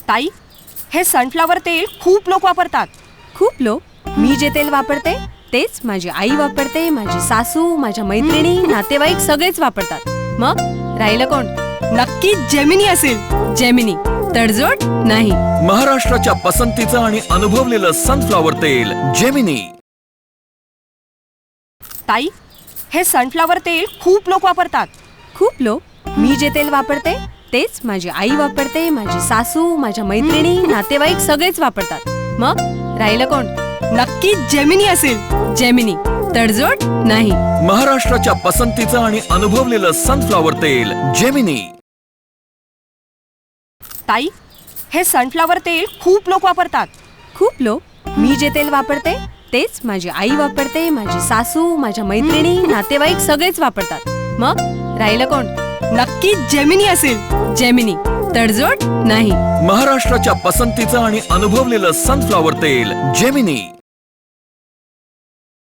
ताई, हे सनफ्लॉवर तेल खूप लोक वापरतात. खूप लोक? मी जे तेल वापरते तेच माझी आई वापरते, माझी सासू, माझ्या मैत्रिणी, नातेवाईक सगळेच वापरतात. मग राहिलं कोण? नक्कीच जेमिनी असेल. जेमिनी. तडजोड नाही. महाराष्ट्राच्या पसंतीचं आणि अनुभवलेलं सनफ्लॉवर तेल जेमिनी. ताई, हे सनफ्लॉवर तेल खूप लोक वापरतात. खूप लोक? मी जे तेल वापरते तेच माझी आई वापरते, माझी सासू, माझ्या मैत्रिणी, नातेवाईक सगळेच वापरतात. मग राहिलं कोण? नक्कीच जेमिनी असेल. जेमिनी. तडजोड नाही. महाराष्ट्राच्या पसंतीचं आणि अनुभवलेलं सनफ्लॉवर तेल जेमिनी. ताई, हे सनफ्लॉवर तेल खूप लोक वापरतात. खूप लोक? मी जे तेल वापरते तेच माझी आई वापरते, माझी सासू, माझ्या मैत्रिणी, नातेवाईक सगळेच वापरतात. मग राहिलं कोण? नक्कीच जेमिनी असेल. जेमिनी. तडजोड नाही. महाराष्ट्राच्या पसंतीचं आणि अनुभवलेलं सनफ्लॉवर तेल जेमिनी.